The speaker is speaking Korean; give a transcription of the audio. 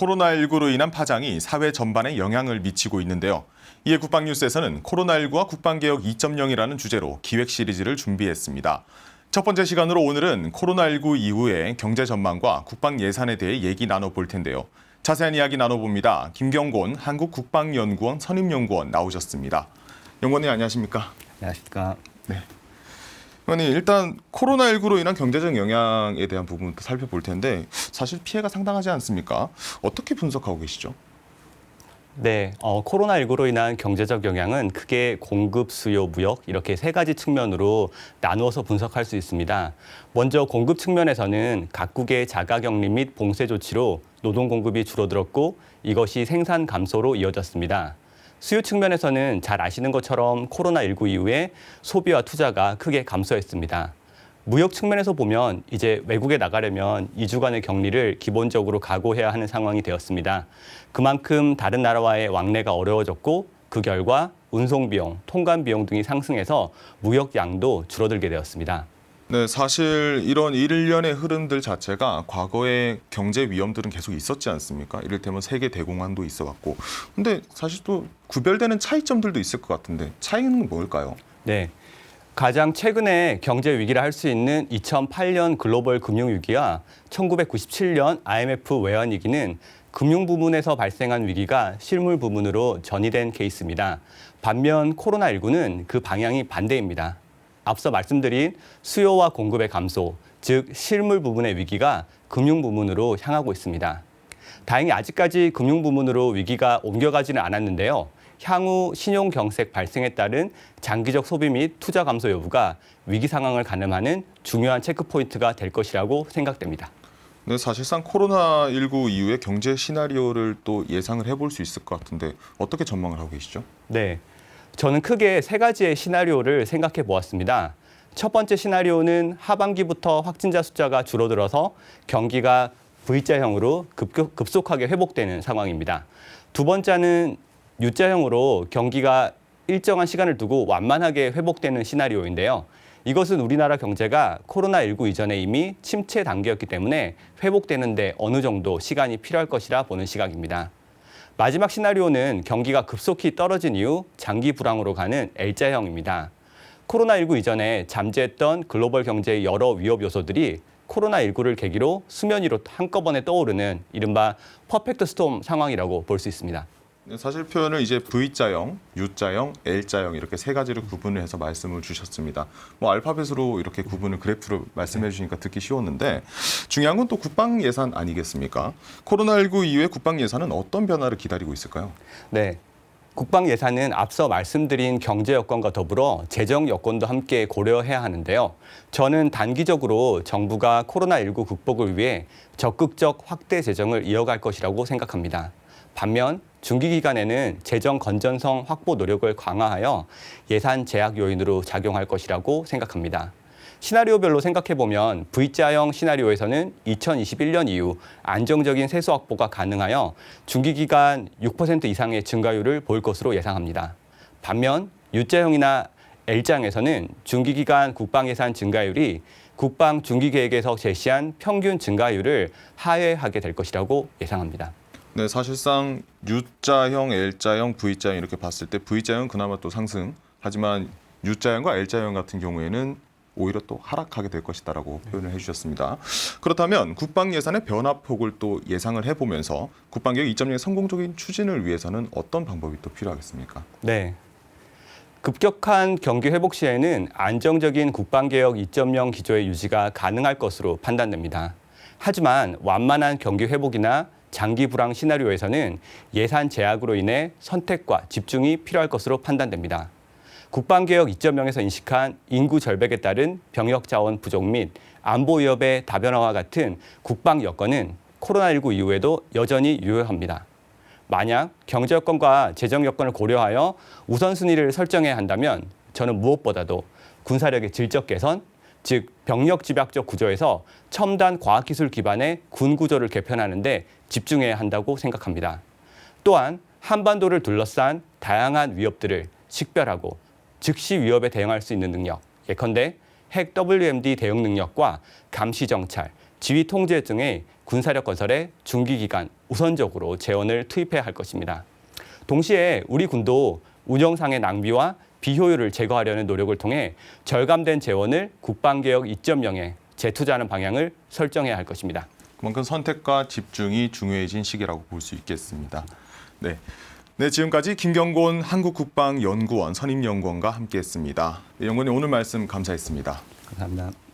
코로나19로 인한 파장이 사회 전반에 영향을 미치고 있는데요. 이에 국방뉴스에서는 코로나19와 국방개혁 2.0이라는 주제로 기획 시리즈를 준비했습니다. 첫 번째 시간으로 오늘은 코로나19 이후의 경제 전망과 국방 예산에 대해 얘기 나눠볼 텐데요. 자세한 이야기 나눠봅니다. 김경곤 한국국방연구원 선임연구원 나오셨습니다. 연구원님 안녕하십니까? 안녕하십니까? 네. 의원님, 일단 코로나19로 인한 경제적 영향에 대한 부분부터 살펴볼 텐데 사실 피해가 상당하지 않습니까? 어떻게 분석하고 계시죠? 네, 코로나19로 인한 경제적 영향은 크게 공급, 수요, 무역 이렇게 세 가지 측면으로 나누어서 분석할 수 있습니다. 먼저 공급 측면에서는 각국의 자가격리 및 봉쇄 조치로 노동 공급이 줄어들었고 이것이 생산 감소로 이어졌습니다. 수요 측면에서는 잘 아시는 것처럼 코로나19 이후에 소비와 투자가 크게 감소했습니다. 무역 측면에서 보면 이제 외국에 나가려면 2주간의 격리를 기본적으로 각오해야 하는 상황이 되었습니다. 그만큼 다른 나라와의 왕래가 어려워졌고 그 결과 운송 비용, 통관 비용 등이 상승해서 무역 양도 줄어들게 되었습니다. 네, 사실 이런 일련의 흐름들 자체가 과거에 경제 위험들은 계속 있었지 않습니까? 이를테면 세계 대공황도 있어왔고. 근데 사실 또 구별되는 차이점들도 있을 것 같은데 차이는 뭘까요? 네. 가장 최근에 경제 위기라 할 수 있는 2008년 글로벌 금융위기와 1997년 IMF 외환위기는 금융 부문에서 발생한 위기가 실물 부문으로 전이된 케이스입니다. 반면 코로나19는 그 방향이 반대입니다. 앞서 말씀드린 수요와 공급의 감소, 즉 실물 부문의 위기가 금융 부문으로 향하고 있습니다. 다행히 아직까지 금융 부문으로 위기가 옮겨가지는 않았는데요. 향후 신용 경색 발생에 따른 장기적 소비 및 투자 감소 여부가 위기 상황을 가늠하는 중요한 체크 포인트가 될 것이라고 생각됩니다. 네, 사실상 코로나19 이후의 경제 시나리오를 또 예상을 해볼 수 있을 것 같은데 어떻게 전망을 하고 계시죠? 네, 저는 크게 세 가지의 시나리오를 생각해 보았습니다. 첫 번째 시나리오는 하반기부터 확진자 숫자가 줄어들어서 경기가 V자형으로 급속하게 회복되는 상황입니다. 두 번째는 U자형으로 경기가 일정한 시간을 두고 완만하게 회복되는 시나리오인데요. 이것은 우리나라 경제가 코로나19 이전에 이미 침체 단계였기 때문에 회복되는데 어느 정도 시간이 필요할 것이라 보는 시각입니다. 마지막 시나리오는 경기가 급속히 떨어진 이후 장기 불황으로 가는 L자형입니다. 코로나19 이전에 잠재했던 글로벌 경제의 여러 위협 요소들이 코로나19를 계기로 수면 위로 한꺼번에 떠오르는 이른바 퍼펙트 스톰 상황이라고 볼 수 있습니다. 사실 표현을 이제 V자형, U자형, L자형 이렇게 세 가지로 구분을 해서 말씀을 주셨습니다. 뭐 알파벳으로 이렇게 구분을 그래프로 말씀해 주시니까 듣기 쉬웠는데 중요한 건 또 국방 예산 아니겠습니까? 코로나19 이후에 국방 예산은 어떤 변화를 기다리고 있을까요? 네. 국방 예산은 앞서 말씀드린 경제 여건과 더불어 재정 여건도 함께 고려해야 하는데요. 저는 단기적으로 정부가 코로나19 극복을 위해 적극적 확대 재정을 이어갈 것이라고 생각합니다. 반면 중기 기간에는 재정 건전성 확보 노력을 강화하여 예산 제약 요인으로 작용할 것이라고 생각합니다. 시나리오별로 생각해보면 V자형 시나리오에서는 2021년 이후 안정적인 세수 확보가 가능하여 중기 기간 6% 이상의 증가율을 볼 것으로 예상합니다. 반면 U자형이나 L자형에서는 중기 기간 국방 예산 증가율이 국방 중기 계획에서 제시한 평균 증가율을 하회하게 될 것이라고 예상합니다. 네, 사실상 U자형, L자형, V자형 이렇게 봤을 때 V자형은 그나마 또 상승, 하지만 U자형과 L자형 같은 경우에는 오히려 또 하락하게 될 것이다라고 표현을 해주셨습니다. 그렇다면 국방 예산의 변화폭을 또 예상을 해보면서 국방개혁 2.0의 성공적인 추진을 위해서는 어떤 방법이 또 필요하겠습니까? 네. 급격한 경기 회복 시에는 안정적인 국방개혁 2.0 기조의 유지가 가능할 것으로 판단됩니다. 하지만 완만한 경기 회복이나 장기 불황 시나리오에서는 예산 제약으로 인해 선택과 집중이 필요할 것으로 판단됩니다. 국방개혁 2.0에서 인식한 인구 절벽에 따른 병역 자원 부족 및 안보 위협의 다변화와 같은 국방 여건은 코로나19 이후에도 여전히 유효합니다. 만약 경제 여건과 재정 여건을 고려하여 우선순위를 설정해야 한다면 저는 무엇보다도 군사력의 질적 개선, 즉 병력 집약적 구조에서 첨단 과학기술 기반의 군 구조를 개편하는 데 집중해야 한다고 생각합니다. 또한 한반도를 둘러싼 다양한 위협들을 식별하고 즉시 위협에 대응할 수 있는 능력, 예컨대 핵 WMD 대응 능력과 감시 정찰, 지휘 통제 등의 군사력 건설에 중기기간 우선적으로 재원을 투입해야 할 것입니다. 동시에 우리 군도 운영상의 낭비와 비효율을 제거하려는 노력을 통해 절감된 재원을 국방개혁 2.0에 재투자하는 방향을 설정해야 할 것입니다. 그만큼 선택과 집중이 중요해진 시기라고 볼 수 있겠습니다. 네. 네, 지금까지 김경곤 한국국방연구원 선임연구원과 함께했습니다. 네, 연구원님 오늘 말씀 감사했습니다. 감사합니다.